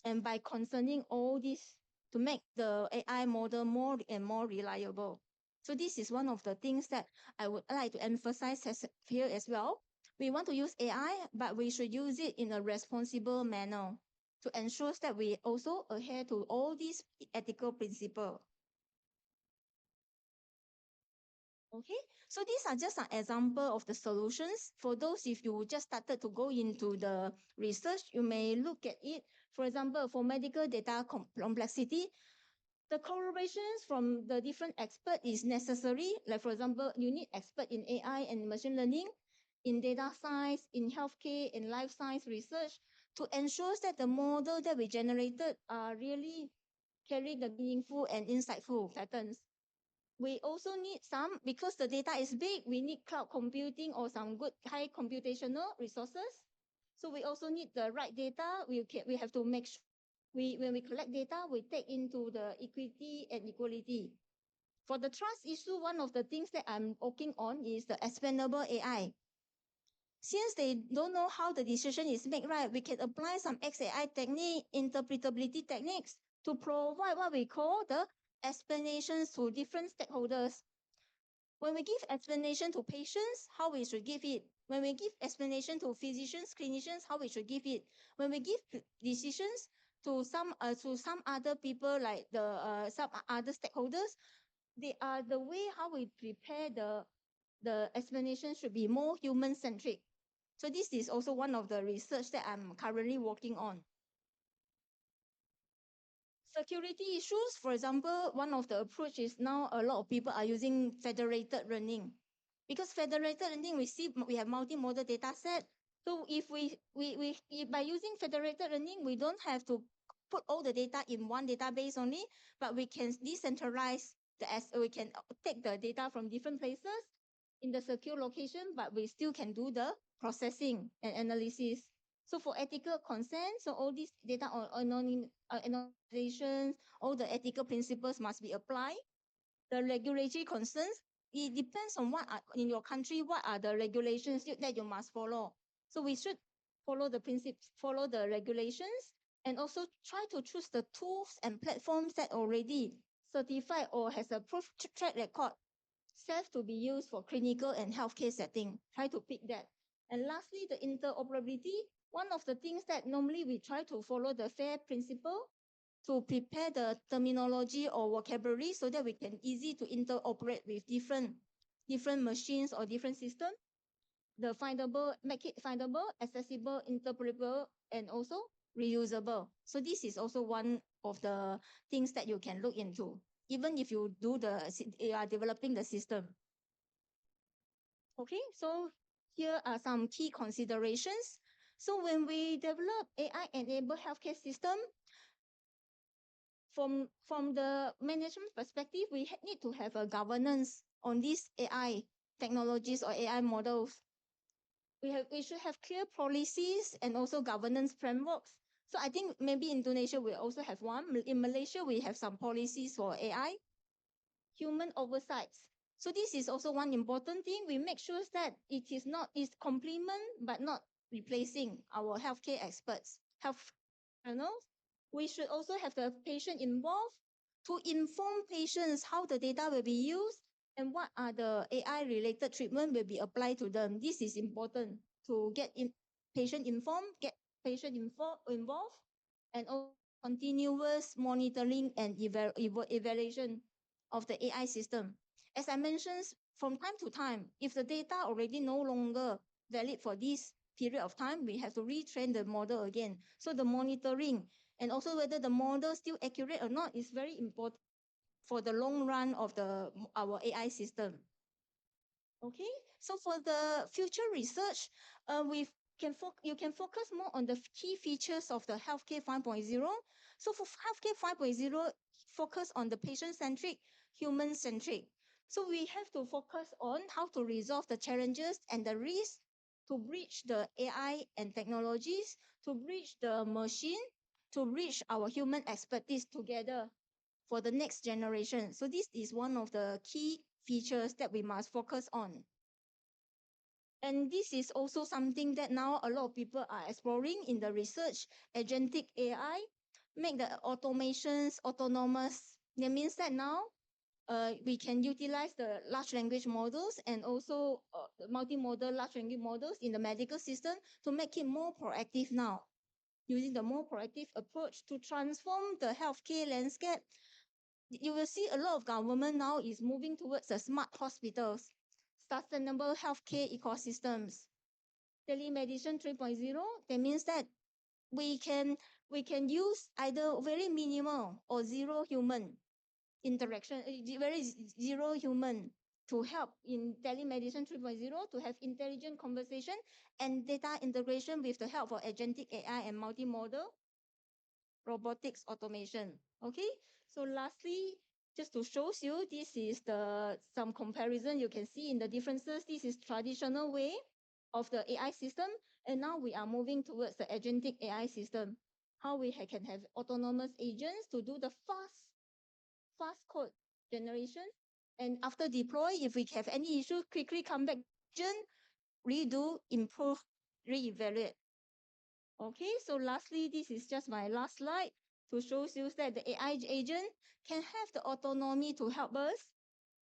and by concerning all this to make the AI model more and more reliable. So this is one of the things that I would like to emphasize here as well. We want to use AI, but we should use it in a responsible manner to ensure that we also adhere to all these ethical principles. Okay, so these are just an example of the solutions. For those, if you just started to go into the research, you may look at it. For example, for medical data complexity, the correlations from the different expert is necessary. Like for example, you need expert in AI and machine learning, in data science, in healthcare, in life science research, to ensure that the model that we generated are really carry the meaningful and insightful patterns. We also need some, because the data is big, we need cloud computing or some good high computational resources. So we also need the right data. We have to make sure when we collect data, we take into the equity and equality. For the trust issue, one of the things that I'm working on is the explainable AI. Since they don't know how the decision is made, right, we can apply some XAI technique, interpretability techniques to provide what we call the explanations to different stakeholders. When we give explanation to patients, how we should give it. When we give explanation to physicians, clinicians, how we should give it. When we give decisions to some other people like the some other stakeholders, they are the way how we prepare the explanation should be more human centric. So this is also one of the research that I'm currently working on. Security issues, for example, one of the approach is now a lot of people are using federated learning. Because federated learning, we have multimodal data set. So if by using federated learning, we don't have to put all the data in one database only, but we can decentralize we can take the data from different places in the secure location, but we still can do the processing and analysis. So for ethical consent, so all these data anonymizations, all the ethical principles must be applied. The regulatory concerns, it depends on what are, in your country, what are the regulations that you must follow. So we should follow the principles, follow the regulations, and also try to choose the tools and platforms that already certified or has a proof track record, safe to be used for clinical and healthcare setting. Try to pick that. And lastly, the interoperability. One of the things that normally we try to follow the FAIR principle to prepare the terminology or vocabulary so that we can easy to interoperate with different machines or different systems. The findable, make it findable, accessible, interpretable, and also reusable. So this is also one of the things that you can look into, even if you are developing the system. Okay, so here are some key considerations. So when we develop AI-enabled healthcare system, from the management perspective, we need to have a governance on these AI technologies or AI models. We should have clear policies and also governance frameworks. So I think maybe Indonesia will also have one. In Malaysia, we have some policies for AI, human oversights. So this is also one important thing. We make sure that is complement but not replacing our healthcare experts, health panels. We should also have the patient involved to inform patients how the data will be used and what are the AI-related treatment will be applied to them. This is important to get patient informed, get patient involved, and also continuous monitoring and evaluation of the AI system. As I mentioned, from time to time, if the data already no longer valid for this period of time, we have to retrain the model again. So the monitoring and also whether the model is still accurate or not is very important for the long run of our AI system. Okay, so for the future research, you can focus more on the key features of the Healthcare 5.0. So for Healthcare 5.0, focus on the patient-centric, human-centric. So we have to focus on how to resolve the challenges and the risks to bridge the AI and technologies, to bridge the machine, to bridge our human expertise together for the next generation. So this is one of the key features that we must focus on. And this is also something that now a lot of people are exploring in the research. Agentic AI make the automations autonomous. That means that now we can utilize the large language models and also the multimodal large language models in the medical system to make it more proactive now, using the more proactive approach to transform the healthcare landscape. You will see a lot of government now is moving towards the smart hospitals, sustainable healthcare ecosystems, telemedicine 3.0. That means that we can we can use either very minimal or zero human interaction, zero human to help in telemedicine 3.0 to have intelligent conversation and data integration with the help of agentic AI and multimodal robotics automation. Okay, so lastly, just to show you, this is the some comparison you can see in the differences. This is traditional way of the AI system, and now we are moving towards the agentic AI system. How we can have autonomous agents to do the fast code generation, and after deploy, if we have any issue, quickly come back, redo, improve, reevaluate. Okay, so lastly, this is just my last slide to show you that the AI agent can have the autonomy to help us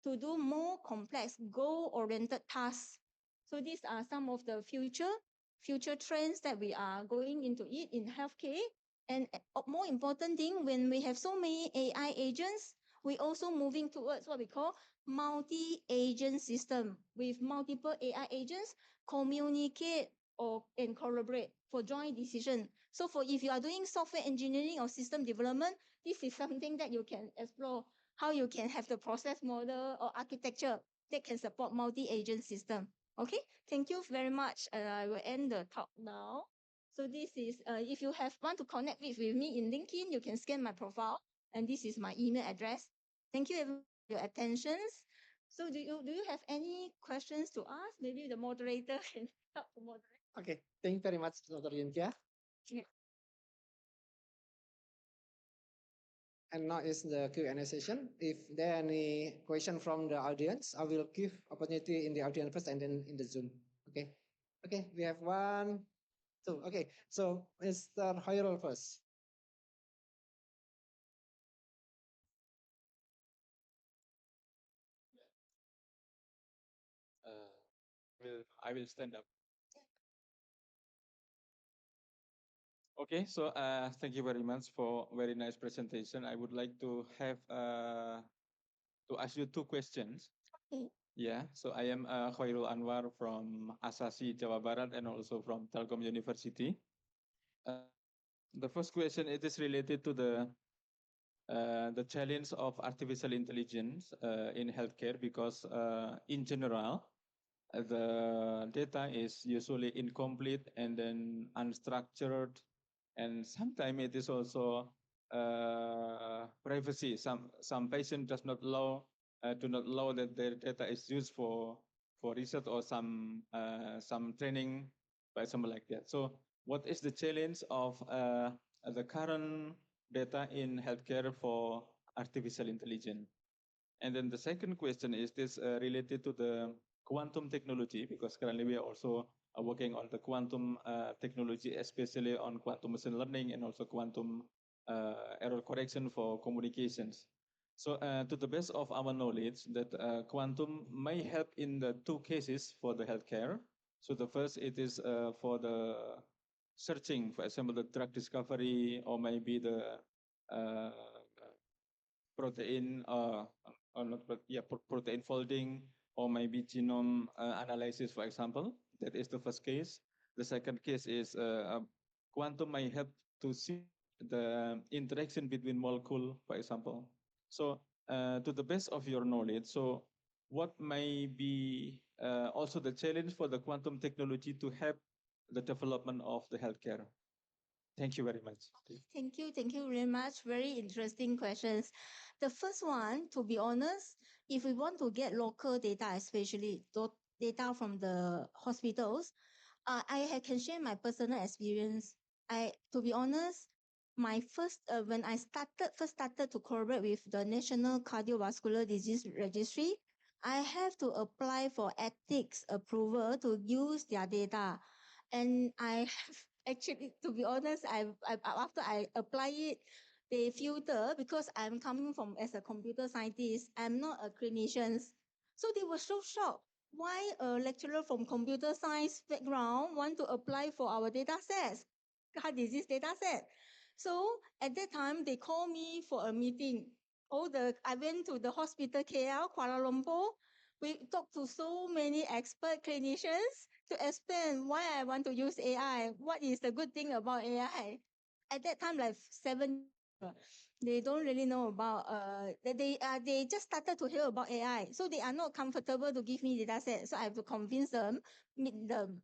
to do more complex goal-oriented tasks. So these are some of the future trends that we are going into it in healthcare. And more important thing, when we have so many AI agents, we also moving towards what we call multi-agent system with multiple AI agents communicate or and collaborate for joint decision. So for if you are doing software engineering or system development, this is something that you can explore how you can have the process model or architecture that can support multi-agent system. Okay, thank you very much. I will end the talk now. So this is, if you have want to connect with me in LinkedIn, you can scan my profile, and this is my email address. Thank you everyone for your attentions. So do you have any questions to ask? Maybe the moderator can help to moderate. Okay, thank you very much, Dr. Yunkia. Yeah. And now is the Q&A session. If there are any question from the audience, I will give opportunity in the audience first and then in the Zoom. Okay. Okay, we have one, two. Okay, so Mr. Hoirul first. I will stand up. Okay, so thank you very much for very nice presentation. I would like to have to ask you two questions. Okay. Yeah, so I am Khairul Anwar from Asasi Jawa Barat and also from Telkom University. The first question, it is related to the challenge of artificial intelligence in healthcare because in general the data is usually incomplete and then unstructured, and sometimes it is also privacy. Some patient does not allow do not allow that their data is used for research or some training, by something like that. So what is the challenge of the current data in healthcare for artificial intelligence? And then the second question is this related to the quantum technology, because currently we are also working on the quantum technology, especially on quantum machine learning and also quantum error correction for communications. So to the best of our knowledge, that quantum may help in the two cases for the healthcare. So the first, it is for the searching, for example, the drug discovery, or maybe the protein or not, yeah, protein folding, or maybe genome analysis, for example. That is the first case. The second case is quantum may help to see the interaction between molecule, for example. So to the best of your knowledge, so what may be also the challenge for the quantum technology to help the development of the healthcare? Thank you very much. Thank you. Thank you very much. Very interesting questions. The first one, to be honest, if we want to get local data, especially data from the hospitals, can share my personal experience. To be honest, my first when I first started to collaborate with the National Cardiovascular Disease Registry, I have to apply for ethics approval to use their data. And I have actually, to be honest, after I apply it, they filter because I'm coming from as a computer scientist. I'm not a clinician. So they were so shocked. Why a lecturer from computer science background want to apply for our data sets, heart disease data set? So at that time, they called me for a meeting. I went to the hospital KL, Kuala Lumpur. We talked to so many expert clinicians to explain why I want to use AI. What is the good thing about AI? At that time, like 7, they don't really know about they just started to hear about AI, so they are not comfortable to give me data set. So I have to convince them, meet them.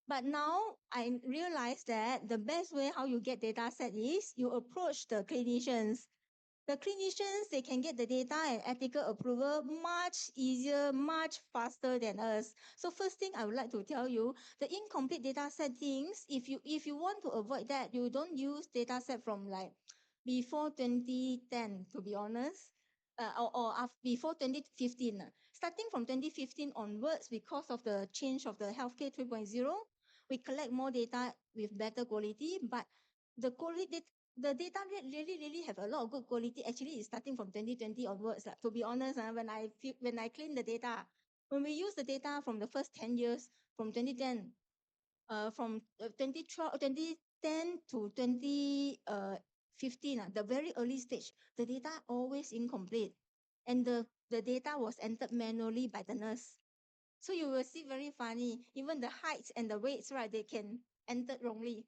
But now I realize that the best way how you get data set is you approach the clinicians. The clinicians, they can get the data and ethical approval much easier, much faster than us. So first thing I would like to tell you, the incomplete data set things, if you want to avoid that, you don't use data set from like before 2010, to be honest, before 2015. Starting from 2015 onwards, because of the change of the healthcare 3.0, we collect more data with better quality, but the data really have a lot of good quality. Actually, it's starting from 2020 onwards. To be honest, when I clean the data, when we use the data from the first 10 years, from 2010, from 2012, 2010 to 2015, the very early stage, the data always incomplete, and the data was entered manually by the nurse. So you will see very funny. Even the heights and the weights, right? They can enter wrongly.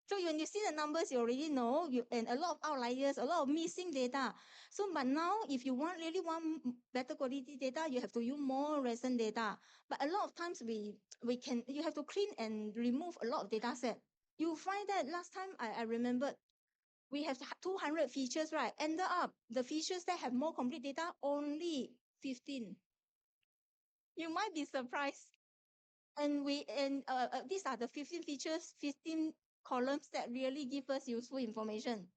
So when you see the numbers, you already know, and a lot of outliers, a lot of missing data. So, but now, if you really want better quality data, you have to use more recent data. But a lot of times you have to clean and remove a lot of data set. You find that last time I remembered we have 200 features, right? Ended up the features that have more complete data only 15. You might be surprised. And these are the 15 features, 15 columns that really give us useful information.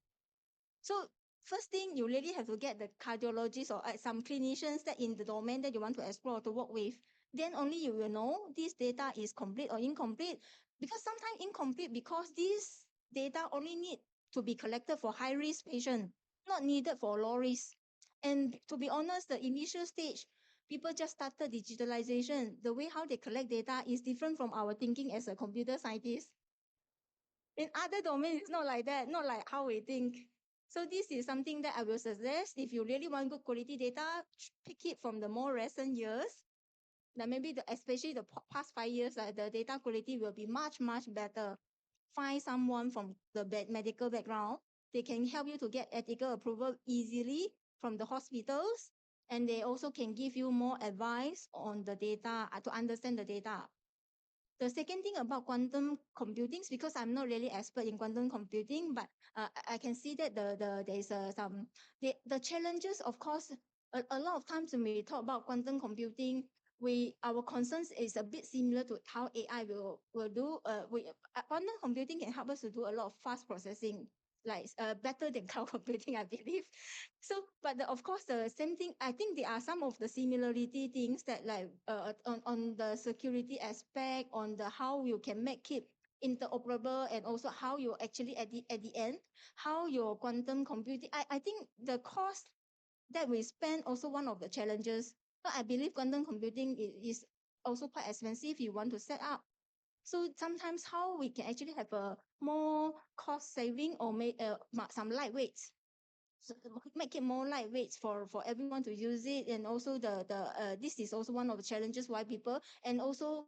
So first thing, you really have to get the cardiologists or some clinicians that in the domain that you want to explore to work with. Then only you will know this data is complete or incomplete. Because sometimes incomplete because this data only need to be collected for high risk patient, not needed for low risk. And to be honest, the initial stage, people just started digitalization. The way how they collect data is different from our thinking as a computer scientist. In other domains, it's not like that, not like how we think. So this is something that I will suggest. If you really want good quality data, pick it from the more recent years. That maybe especially the past 5 years, the data quality will be much better. Find someone from the medical background. They can help you to get ethical approval easily from the hospitals, and they also can give you more advice on the data to understand the data. The second thing about quantum computing, because I'm not really expert in quantum computing, but I can see that there's the challenges. Of course, a lot of times when we talk about quantum computing, our concerns is a bit similar to how AI will do. Quantum computing can help us to do a lot of fast processing, like better than cloud computing, I believe. So, but of course, the same thing. I think there are some of the similarity things that like on the security aspect, on the how you can make it interoperable, and also how you actually at the end, how your quantum computing. I think the cost that we spend also one of the challenges. So I believe quantum computing is also quite expensive. You want to set up. So sometimes how we can actually have a more cost saving or make some lightweight, so make it more lightweight for everyone to use it. And also this is also one of the challenges why people, and also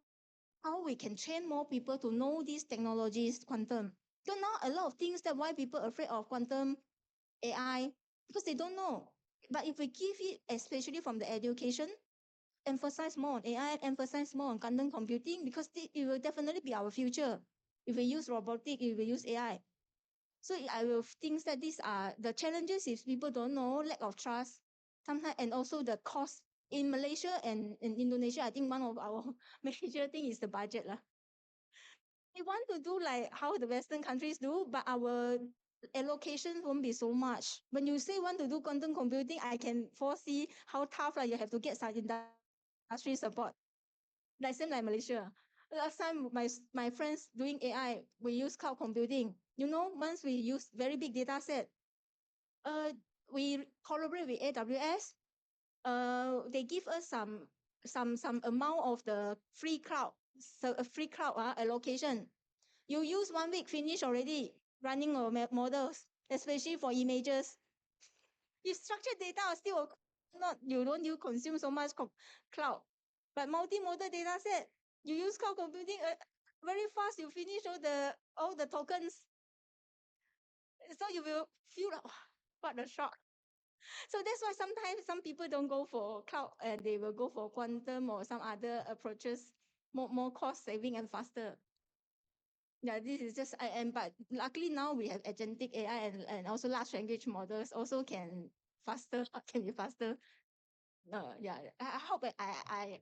how we can train more people to know these technologies quantum. So now a lot of things that why people are afraid of quantum AI, because they don't know. But if we give it, especially from the education, emphasize more on AI, emphasize more on quantum computing, because it will definitely be our future. If we use robotic, if we use AI. So I will think that these are the challenges if people don't know, lack of trust, sometimes, and also the cost. In Malaysia and in Indonesia, I think one of our major thing is the budget lah. We want to do like how the Western countries do, but our allocation won't be so much. When you say want to do quantum computing, I can foresee how tough you have to get such industry support. Like same like Malaysia. Last time my friends doing AI, we use cloud computing. You know, once we use very big data set, we collaborate with AWS. They give us some amount of the free cloud, so a free cloud allocation. You use 1 week, finish already running our models, especially for images. If structured data are still not, you don't you consume so much cloud, but multimodal data set, you use cloud computing very fast. You finish all the tokens, so you will feel like, "Wow, what a shock." So that's why sometimes some people don't go for cloud and they will go for quantum or some other approaches, more cost saving and faster. Yeah, this is just but luckily now we have agentic AI and also large language models also can faster can be faster. Yeah, I hope I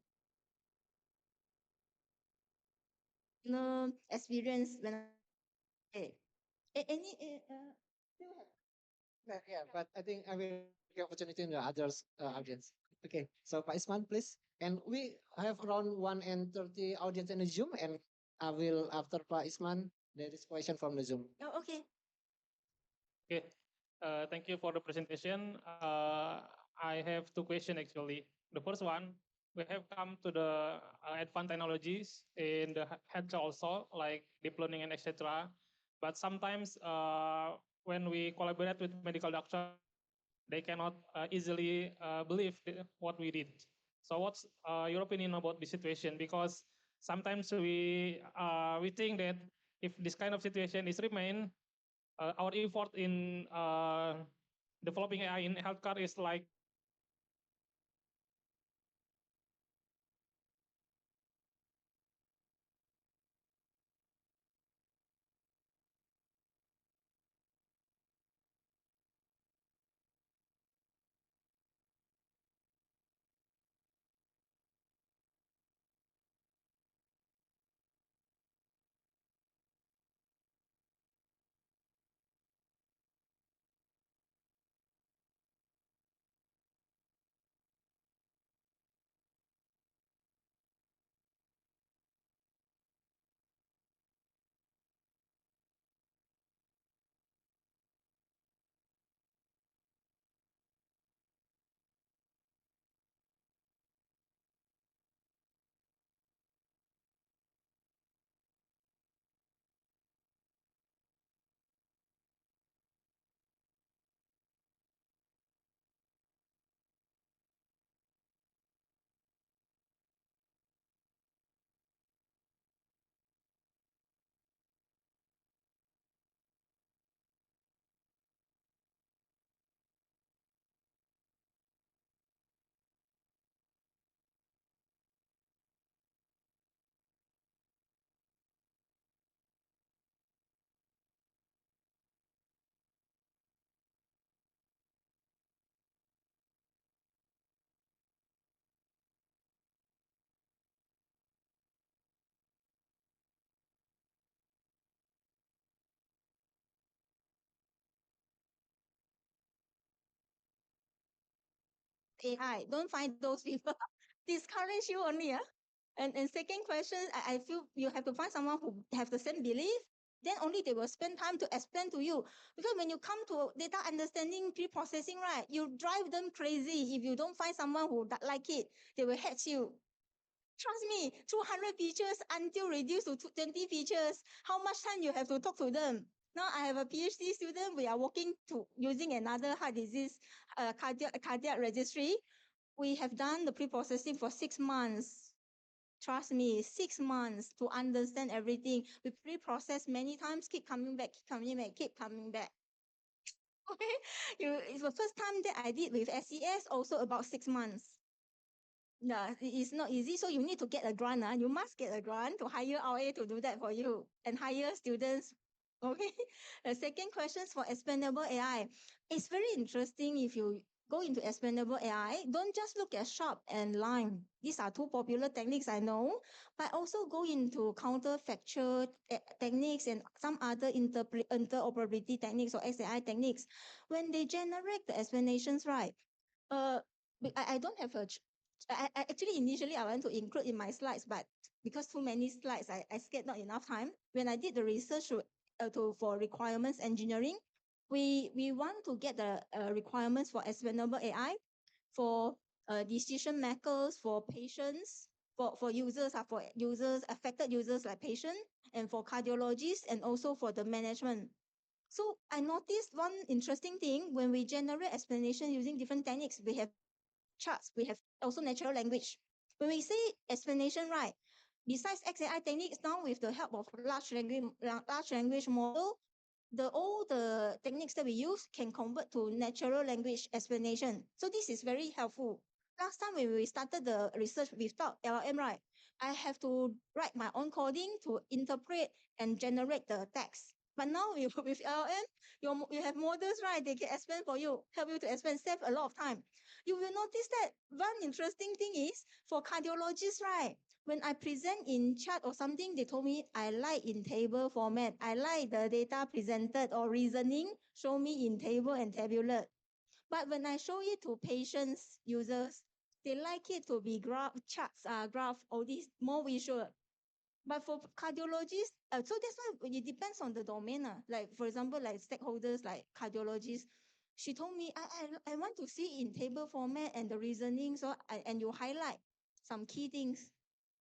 no experience when I any still have Yeah, but I think I will give opportunity in the others audience. Okay, so Pak Isman, please. And we have around 1:30 audience in the Zoom, and I will after Pak Isman, there is question from the Zoom. oh, okay. Okay, thank you for the presentation. I have two questions actually. The first one, we have come to the advanced technologies in the healthcare also, like deep learning and etc. But sometimes when we collaborate with medical doctor, they cannot easily believe what we did. So what's your opinion about this situation? Because sometimes we think that if this kind of situation is remain, our effort in developing AI in healthcare is like AI. Don't find those people. Discourage you only. And second question, I feel you have to find someone who have the same belief. Then only they will spend time to explain to you. Because when you come to data understanding, pre-processing, right, you drive them crazy. If you don't find someone who like it, they will hate you. Trust me, 200 features until reduced to 20 features. How much time you have to talk to them? Now I have a PhD student. We are working to using another heart disease cardiac registry. We have done the pre-processing for 6 months. Trust me, 6 months to understand everything. We pre-process many times, keep coming back, keep coming back, keep coming back. Okay, it's the first time that I did with SES, also about 6 months. Yeah, it's not easy. So you need to get a grant. You must get a grant to hire RA to do that for you and hire students. Okay. The second question for expandable AI. It's very interesting if you go into expandable AI. Don't just look at sharp and line. These are two popular techniques I know, but also go into counterfactual techniques and some other interoperability techniques or XAI techniques. When they generate the explanations, right? Uh, I don't have a Actually, initially, I want to include in my slides, but because too many slides, I scared not enough time. When I did the research for requirements engineering, we want to get the requirements for explainable AI, for decision makers, for patients, for users, for users, affected users like patients, and for cardiologists, and also for the management. So I noticed one interesting thing when we generate explanation using different techniques, we have charts, we have also natural language. When we say explanation, right, besides XAI techniques, now with the help of large language model, all the techniques that we use can convert to natural language explanation. So this is very helpful. Last time when we started the research without LLM, right, I have to write my own coding to interpret and generate the text. But now with LLM, you have models, right? They can explain for you, help you to explain, save a lot of time. You will notice that one interesting thing is for cardiologists, right? When I present in chart or something, they told me I like in table format. I like the data presented or reasoning, show me in table and tabular. But when I show it to patients, users, they like it to be graph, charts, graph, all these more visual. But for cardiologists, so that's why it depends on the domain. Like, for example, like stakeholders, like cardiologists, she told me, I want to see in table format and the reasoning. So, and you highlight some key things.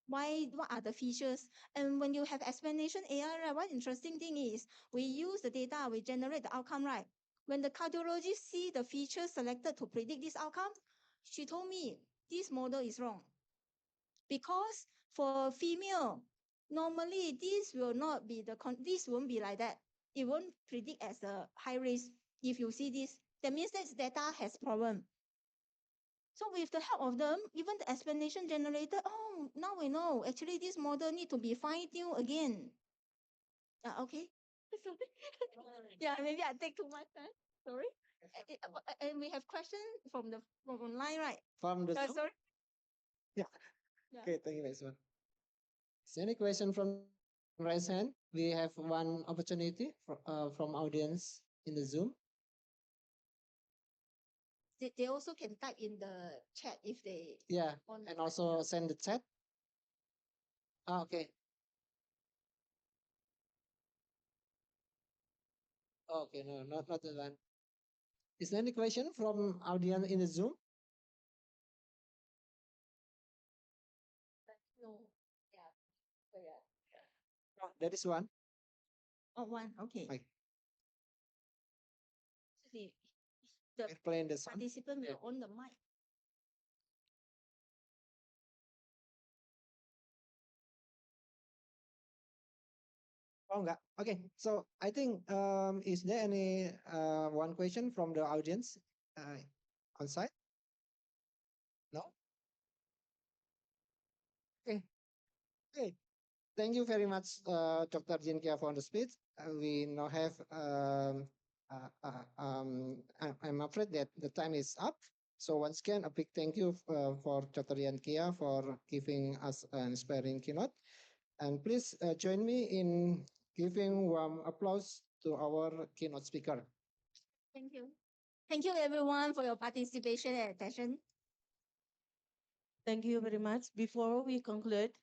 What are the features? And when you have explanation AI, right, one interesting thing is we use the data, we generate the outcome, right? When the cardiologist see the features selected to predict this outcome, she told me this model is wrong. Because for female, normally this will not be this won't be like that. It won't predict as a high risk. If you see this, that means that data has problem. So with the help of them, even the explanation generator, oh, now we know actually this model need to be fine-tuned again. Okay. Yeah, maybe I take too much time. Sorry. And we have questions from online, right? From the Zoom? Sorry. Yeah. Yeah. Okay, thank you, Ms. Wan. Is there any question from raise hand? We have one opportunity from audience in the Zoom. They also can type in the chat if they Yeah, want. and also send the chat. Okay. Okay, no, not that one. Is there any question from audience in the Zoom? No. Yeah. So yeah. Oh, that is one. Oh, one. Okay. Okay. The We're playing the song. participant will on the mic. Oh, enggak. Okay, so I think is there any one question from the audience on site? No? Okay. Okay. Thank you very much, Dr. Jinkia, for the speech. We now have I'm afraid that the time is up. So once again, a big thank you for Dr. Yankia for giving us an inspiring keynote. And please join me in giving warm applause to our keynote speaker. Thank you. Thank you everyone for your participation and attention. Thank you very much. Before we conclude,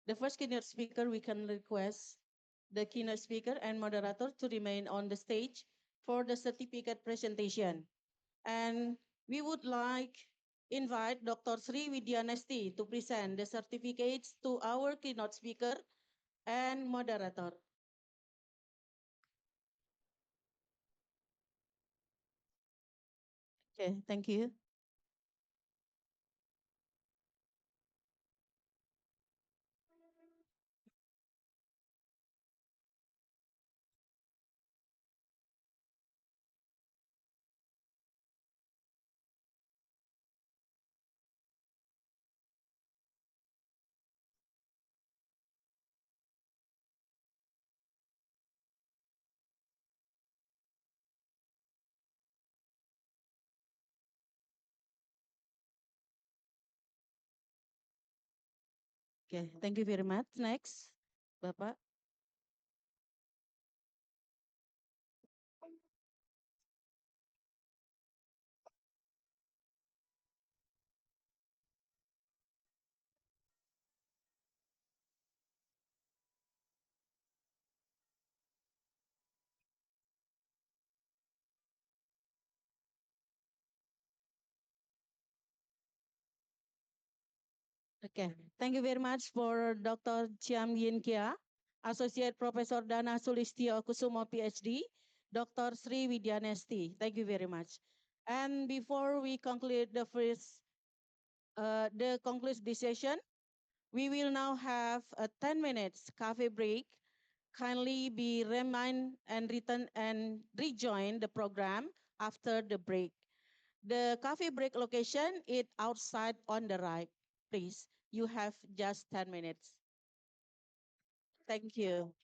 the first keynote speaker, we can request the keynote speaker and moderator to remain on the stage for the certificate presentation. And we would like invite Dr. Sri Widyanesti to present the certificates to our keynote speaker and moderator. Okay, thank you. Okay, thank you very much. Next, Bapak. Okay, thank you very much for Dr. Chiam Yin Kia, Associate Professor Dana Sulistyo Kusumo PhD, Dr. Sri Widyanesti. Thank you very much. And before we conclude this session, we will now have a 10 minutes coffee break. Kindly be remind and return and rejoin the program after the break. The coffee break location is outside on the right. Please, you have just 10 minutes. Thank you.